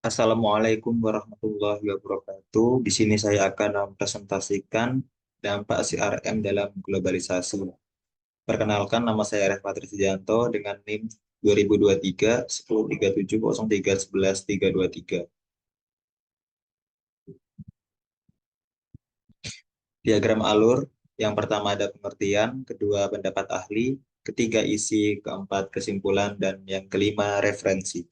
Assalamualaikum warahmatullahi wabarakatuh. Di sini saya akan mempresentasikan dampak CRM dalam globalisasi. Perkenalkan, nama saya Arif Patri Sujanto dengan NIM 2023 1037 03 11 323. Diagram alur, yang pertama ada pengertian, kedua pendapat ahli, ketiga isi, keempat kesimpulan, dan yang kelima referensi.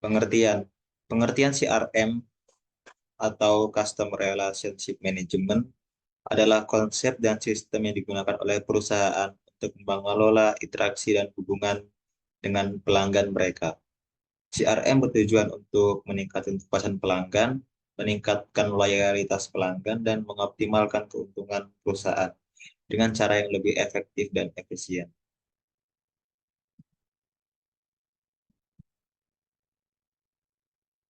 Pengertian. Pengertian CRM atau Customer Relationship Management adalah konsep dan sistem yang digunakan oleh perusahaan untuk mengelola interaksi dan hubungan dengan pelanggan mereka. CRM bertujuan untuk meningkatkan kepuasan pelanggan, meningkatkan loyalitas pelanggan, dan mengoptimalkan keuntungan perusahaan dengan cara yang lebih efektif dan efisien.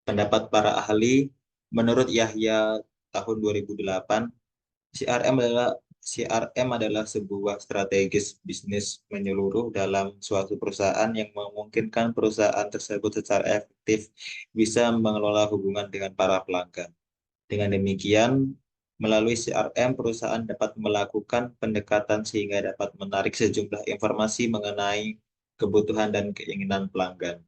Pendapat para ahli, menurut Yahya tahun 2008, CRM adalah sebuah strategis bisnis menyeluruh dalam suatu perusahaan yang memungkinkan perusahaan tersebut secara efektif bisa mengelola hubungan dengan para pelanggan. Dengan demikian, melalui CRM, perusahaan dapat melakukan pendekatan sehingga dapat menarik sejumlah informasi mengenai kebutuhan dan keinginan pelanggan.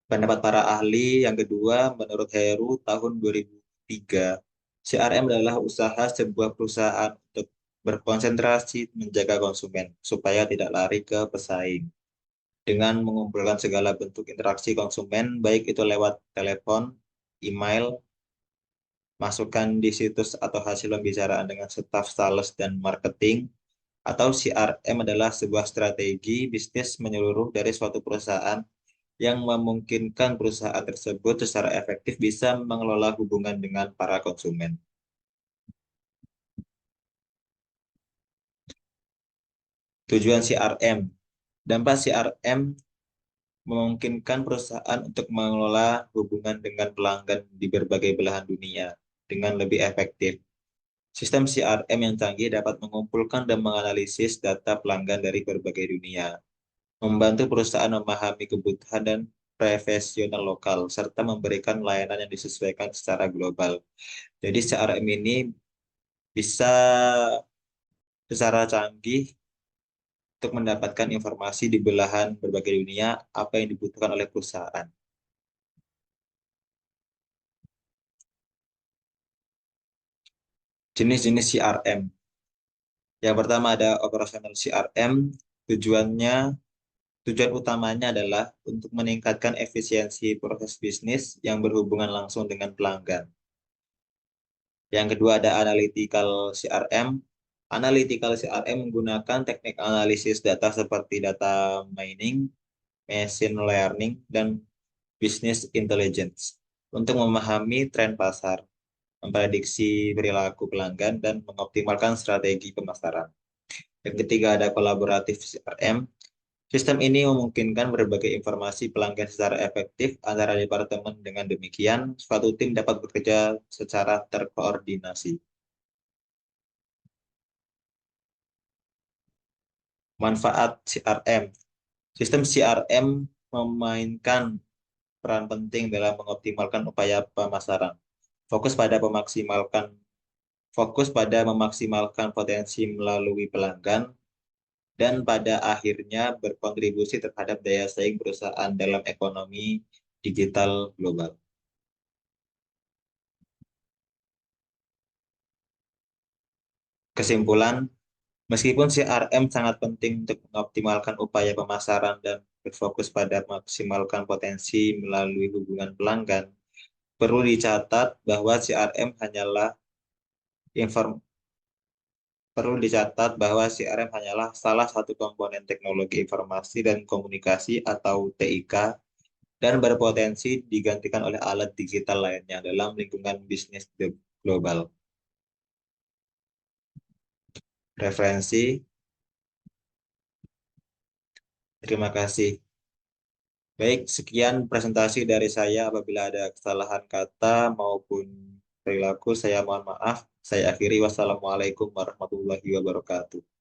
Pendapat para ahli yang kedua, menurut Heru tahun 2003, CRM adalah usaha sebuah perusahaan untuk berkonsentrasi menjaga konsumen supaya tidak lari ke pesaing. Dengan mengumpulkan segala bentuk interaksi konsumen, baik itu lewat telepon, email, masukan di situs atau hasil pembicaraan dengan staf sales dan marketing, atau CRM adalah sebuah strategi bisnis menyeluruh dari suatu perusahaan yang memungkinkan perusahaan tersebut secara efektif bisa mengelola hubungan dengan para konsumen. Tujuan CRM. Dampak CRM memungkinkan perusahaan untuk mengelola hubungan dengan pelanggan di berbagai belahan dunia dengan lebih efektif. Sistem CRM yang canggih dapat mengumpulkan dan menganalisis data pelanggan dari berbagai dunia, membantu perusahaan memahami kebutuhan dan profesional lokal, serta memberikan layanan yang disesuaikan secara global. Jadi CRM ini bisa secara canggih untuk mendapatkan informasi di belahan berbagai dunia apa yang dibutuhkan oleh perusahaan. Jenis-jenis CRM. Yang pertama ada operasional CRM. Tujuannya, tujuan utamanya adalah untuk meningkatkan efisiensi proses bisnis yang berhubungan langsung dengan pelanggan. Yang kedua ada analytical CRM. Analytical CRM menggunakan teknik analisis data seperti data mining, machine learning, dan business intelligence untuk memahami tren pasar, memprediksi perilaku pelanggan, dan mengoptimalkan strategi pemasaran. Yang ketiga ada kolaboratif CRM. Sistem ini memungkinkan berbagai informasi pelanggan secara efektif antara departemen. Dengan demikian, suatu tim dapat bekerja secara terkoordinasi. Manfaat CRM. Sistem CRM memainkan peran penting dalam mengoptimalkan upaya pemasaran. Fokus pada memaksimalkan potensi melalui pelanggan dan pada akhirnya berkontribusi terhadap daya saing perusahaan dalam ekonomi digital global. Kesimpulan, meskipun CRM sangat penting untuk mengoptimalkan upaya pemasaran dan berfokus pada maksimalkan potensi melalui hubungan pelanggan, perlu dicatat bahwa CRM hanyalah inform Perlu dicatat bahwa CRM hanyalah salah satu komponen teknologi informasi dan komunikasi atau TIK dan berpotensi digantikan oleh alat digital lainnya dalam lingkungan bisnis global. Referensi, terima kasih. Baik, sekian presentasi dari saya. Apabila ada kesalahan kata maupun perilaku. Saya mohon maaf. Saya akhiri. Wassalamualaikum warahmatullahi wabarakatuh.